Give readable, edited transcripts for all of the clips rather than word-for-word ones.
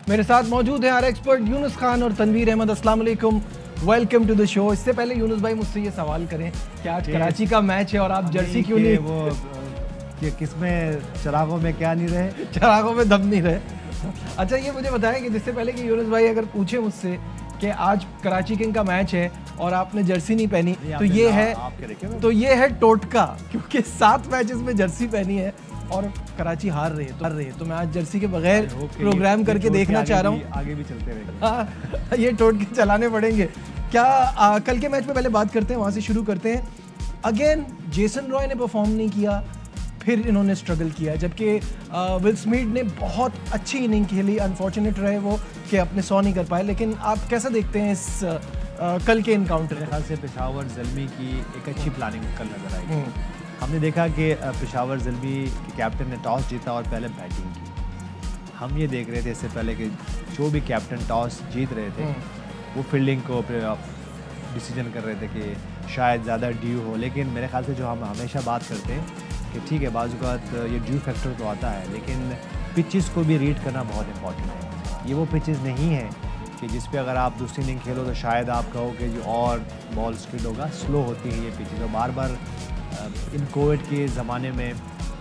मेरे साथ मौजूद है हमारे एक्सपर्ट यूनुस खान और तनवीर अहमद। अस्सलाम वालेकुम, वेलकम टू द शो। इससे पहले यूनुस भाई मुझसे ये सवाल करें कि आज कराची का मैच है और आप जर्सी क्यों नहीं वो कि किसमें चिरागों में क्या नहीं रहे, चिरागों में दम नहीं रहे। अच्छा ये मुझे बताएं कि जिससे पहले कि यूनुस भाई अगर पूछे मुझसे कि आज कराची किंग का मैच है और आपने जर्सी नहीं पहनी तो ये है टोटका, क्योंकि 7 मैचेस में जर्सी पहनी है और कराची हार रही है। तो मैं आज जर्सी के बगैर प्रोग्राम करके देखना चाह रहा हूँ। आगे भी चलते रहेंगे। ये टोटके चलाने पड़ेंगे क्या? कल के मैच में पहले बात करते हैं, वहाँ से शुरू करते हैं। अगेन जेसन रॉय ने परफॉर्म नहीं किया, फिर इन्होंने स्ट्रगल किया, जबकि विल स्मिथ ने बहुत अच्छी इनिंग खेली। अनफॉर्चुनेट रहे वो कि अपने 100 नहीं कर पाए। लेकिन आप कैसा देखते हैं इस कल के इनकाउंटर? मेरे ख्याल से पेशावर ज़ल्मी की एक अच्छी प्लानिंग कल नजर आई। हमने देखा कि पेशावर ज़ल्मी के कैप्टन ने टॉस जीता और पहले बैटिंग की। हम ये देख रहे थे इससे पहले कि जो भी कैप्टन टॉस जीत रहे थे वो फील्डिंग को डिसीजन कर रहे थे कि शायद ज़्यादा ड्यू हो। लेकिन मेरे ख्याल से जो हम हमेशा बात करते हैं कि ठीक है बाज़-औक़ात ये ड्यू फैक्टर तो आता है, लेकिन पिचेस को भी रीड करना बहुत इंपॉर्टेंट है। ये वो पिचेस नहीं है कि जिस पे अगर आप दूसरी इनिंग खेलो तो शायद आप कहो कि जो और बॉल स्किड होगा। स्लो होती है ये पिचेस और बार बार इन कोविड के ज़माने में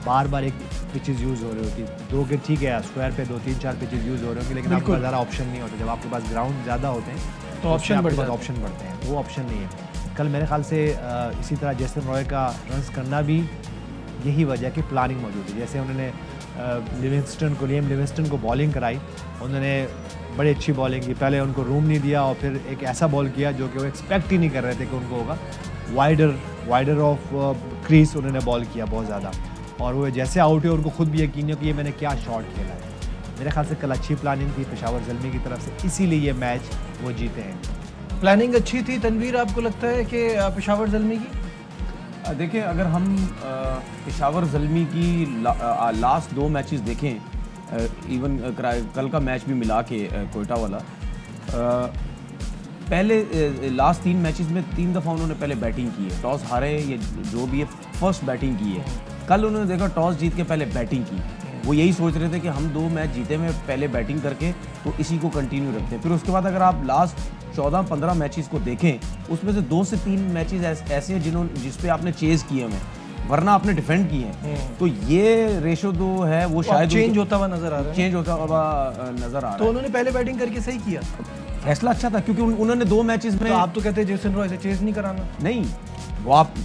बार बार एक पिचेस यूज़ हो रही होती। दो के ठीक है स्क्वायर पे 2-3-4 पिचेस यूज़ हो रहे होंगे, लेकिन आपके पास ज़्यादा ऑप्शन नहीं होते। जब आपके पास ग्राउंड ज़्यादा होते हैं तो ऑप्शन बढ़ते हैं, वो ऑप्शन नहीं है। कल मेरे ख्याल से इसी तरह जेसन रॉय का रन्स करना भी यही वजह कि प्लानिंग मौजूद है। जैसे उन्होंने लिविंगस्टन को बॉलिंग कराई, उन्होंने बड़ी अच्छी बॉलिंग की। पहले उनको रूम नहीं दिया और फिर एक ऐसा बॉल किया जो कि वो एक्सपेक्ट ही नहीं कर रहे थे कि उनको होगा। वाइडर ऑफ क्रीज उन्होंने बॉल किया बहुत ज़्यादा, और वो जैसे आउट हुए उनको खुद भी यकीन नहीं कि ये मैंने क्या शॉट खेला है। मेरे ख्याल से कल अच्छी प्लानिंग थी पेशावर ज़ल्मी की तरफ से, इसीलिए ये मैच वो जीते हैं। प्लानिंग अच्छी थी। तनवीर, आपको लगता है कि पेशावर ज़ल्मी की? देखिए, अगर हम पेशावर ज़ल्मी की लास्ट 2 मैचेस देखें, इवन कल का मैच भी मिला के कोयटा वाला, पहले लास्ट 3 मैचेस में 3 दफ़ा उन्होंने पहले बैटिंग की है। टॉस हारे ये जो भी है, फर्स्ट बैटिंग की है। कल उन्होंने देखा टॉस जीत के पहले बैटिंग की। वो यही सोच रहे थे कि हम 2 मैच जीते में पहले बैटिंग करके तो इसी को कंटिन्यू रखते हैं। फिर उसके बाद अगर आप लास्ट 14-15 मैचेस को देखें, उसमें से 2 से 3 मैचेस ऐसे हैं जिस पे आपने चेज़ किए हैं, वरना आपने डिफेंड किए हैं। तो ये रेशो जो है वो शायद चेंज होता हुआ नजर आ रहा है। तो उन्होंने पहले बैटिंग करके सही किया, फैसला अच्छा था, क्योंकि उन्होंने 2 मैचेस में। तो आप तो कहते हैं जेसन रॉय से चेज़ नहीं कराना। नहीं,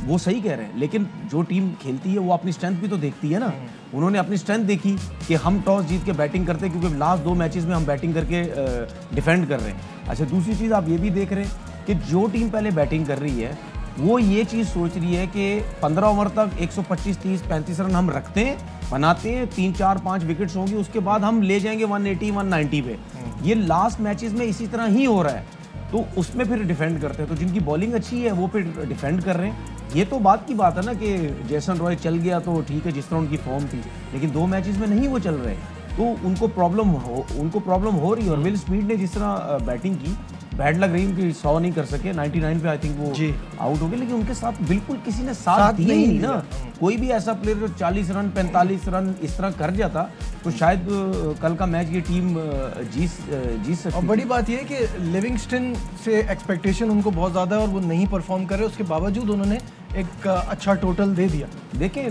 वो सही कह रहे हैं, लेकिन जो टीम खेलती है वो अपनी स्ट्रेंथ भी तो देखती है ना। उन्होंने अपनी स्ट्रेंथ देखी कि हम टॉस जीत के बैटिंग करते हैं, क्योंकि लास्ट 2 मैचेस में हम बैटिंग करके डिफेंड कर रहे हैं। अच्छा, दूसरी चीज़ आप ये भी देख रहे हैं कि जो टीम पहले बैटिंग कर रही है वो ये चीज़ सोच रही है कि 15 ओवर तक 125, 30, 35 रन हम रखते हैं, बनाते हैं, 3, 4, 5 विकेट्स होंगी, उसके बाद हम ले जाएंगे 180, 190 पे। ये लास्ट मैचेस में इसी तरह ही हो रहा है, तो उसमें फिर डिफेंड करते हैं। तो जिनकी बॉलिंग अच्छी है वो फिर डिफेंड कर रहे हैं। ये तो बात की बात है ना कि जेसन रॉय चल गया तो ठीक है, जिस तरह उनकी फॉर्म थी, लेकिन 2 मैचेस में नहीं वो चल रहे, तो उनको प्रॉब्लम हो रही है। और विल स्मिथ ने जिस तरह बैटिंग की, बैड लग रही है उनकी, 100 नहीं कर सके, 99 पे आई थिंक वो आउट हो गए। लेकिन उनके साथ बिल्कुल किसी ने साथ दिया ही नहीं ना। कोई भी ऐसा प्लेयर जो 40 रन 45 रन इस तरह कर जाता तो शायद कल का मैच ये टीम जीत सकती। और बड़ी बात यह है कि लिविंगस्टन से एक्सपेक्टेशन उनको बहुत ज़्यादा है और वो नहीं परफॉर्म कर रहे, उसके बावजूद उन्होंने एक अच्छा टोटल दे दिया। देखें,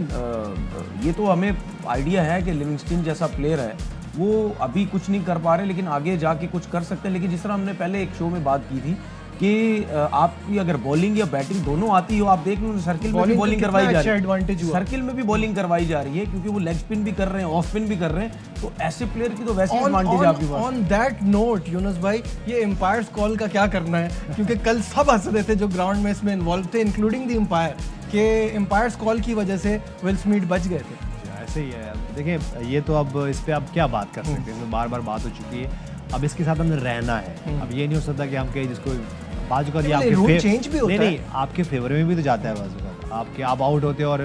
ये तो हमें आइडिया है कि लिविंगस्टन जैसा प्लेयर है, वो अभी कुछ नहीं कर पा रहे, लेकिन आगे जाके कुछ कर सकते हैं। लेकिन जिस तरह हमने पहले एक शो में बात की थी कि आपकी अगर बॉलिंग या बैटिंग दोनों आती हो, आप देख लो सर्किल में भी बॉलिंग करवाई जा रही है, सर्किल में भी बॉलिंग करवाई जा रही है, क्योंकि वो लेग स्पिन भी कर रहे हैं, ऑफ स्पिन भी कर रहे हैं। तो ऐसे प्लेयर की तो वैसे एडवांटेज आपके पास। ऑन दैट नोट यूनुस भाई, ये एम्पायर्स कॉल का क्या करना है? क्योंकि कल सब हंस रहे थे जो ग्राउंड में इसमें इन्वॉल्व थे, इंक्लूडिंग द एम्पायर, कि एम्पायर्स कॉल की वजह से विल स्मिथ बच गए थे। ऐसे ही है। देखिए, ये तो अब इस पे आप क्या बात कर सकते हैं, बार बार बात हो चुकी है। अब इसके साथ हमें रहना है। अब ये नहीं हो सकता कि हम कहें जिसको बाजू कर नहीं, आपके फेवर में भी तो जाता है बाजू का। आप आउट होते हो और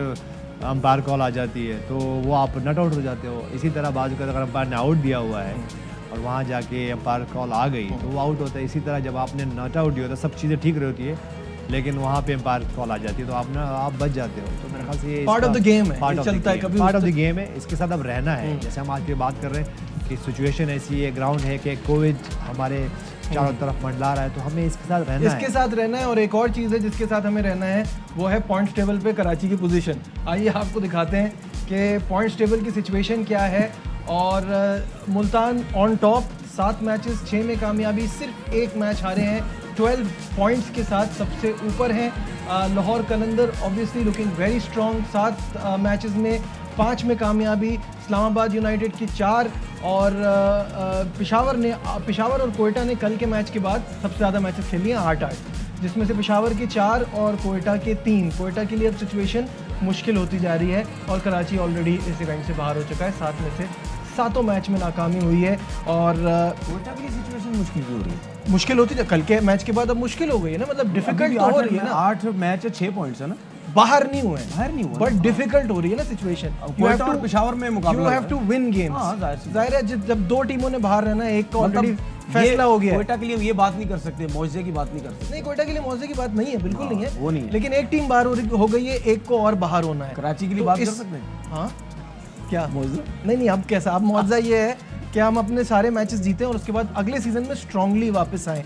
अंपायर कॉल आ जाती है तो वो आप नट आउट हो जाते हो। इसी तरह बाजू का अगर अंपायर ने आउट दिया हुआ है और वहाँ जाके अंपायर कॉल आ गई तो वो आउट होता है। इसी तरह जब आपने नॉट आउट दिया होता है, सब चीज़ें ठीक रही होती है, लेकिन वहाँ पे एम्पायर कॉल आ जाती है तो आप बच जाते हो। तो मेरे ख्याल से ये पार्ट ऑफ द गेम है, पार्ट ऑफ द गेम है। इसके साथ अब रहना है। जैसे हम आज की बात कर रहे हैं कि सिचुएशन ऐसी है, ग्राउंड है कि कोविड हमारे चारों तरफ मंडला रहा है, तो हमें इसके साथ रहना है। इसके साथ रहना है। और एक और चीज़ है जिसके साथ हमें रहना है, वो है पॉइंट्स टेबल पे कराची की पोजीशन। आइए आपको दिखाते हैं कि पॉइंट्स टेबल की सिचुएशन क्या है। और मुल्तान ऑन टॉप, 7 मैचेस 6 में कामयाबी, सिर्फ 1 मैच हारे हैं, 12 पॉइंट्स के साथ सबसे ऊपर हैं। Lahore Qalandar obviously looking very strong, 7 matches में 5 में कामयाबी। इस्लामाबाद यूनाइटेड की 4 और पेशावर और कोयटा ने कल के मैच के बाद सबसे ज़्यादा मैचेस खेल लिए 8-8, जिसमें से पेशावर के 4 और कोयटा के 3। कोयटा के लिए अब सिचुएशन मुश्किल होती जा रही है और कराची ऑलरेडी इस इवेंट से बाहर हो चुका है। 7 में से 7 मैच में नाकामी हुई है। और कोयटा के लिए सिचुएशन मुश्किल क्यों हो रही है? मुश्किल होती है, कल के मैच के बाद अब मुश्किल हो गई है ना, मतलब डिफिकल्ट तो हो रही है ना। 8 मैच है, 6 पॉइंट्स है ना, बाहर नहीं हुए बाहर नहीं हुआ, बट डिफिकल्ट हो रही है ना सिचुएशन। कोयटा और पेशावर में मुकाबला, you have to win games. जाहिर है जब 2 टीमों ने बाहर रहना है, एक का ऑलरेडी फैसला हो गया है। कोयटा के लिए ये बात नहीं कर सकते, मौजे की बात नहीं कर सकते। नहीं, कोयटा के लिए मौजे की बात नहीं है, बिल्कुल नहीं है, वो नहीं है। लेकिन एक टीम बाहर हो गई है, एक को और बाहर होना है। कराची के लिए बात कर सकते हैं। हाँ क्या मौजा? नहीं, अब कैसा, अब मौजा ये है कि हम अपने सारे मैचेस जीते और उसके बाद अगले सीजन में स्ट्रांगली वापस आए।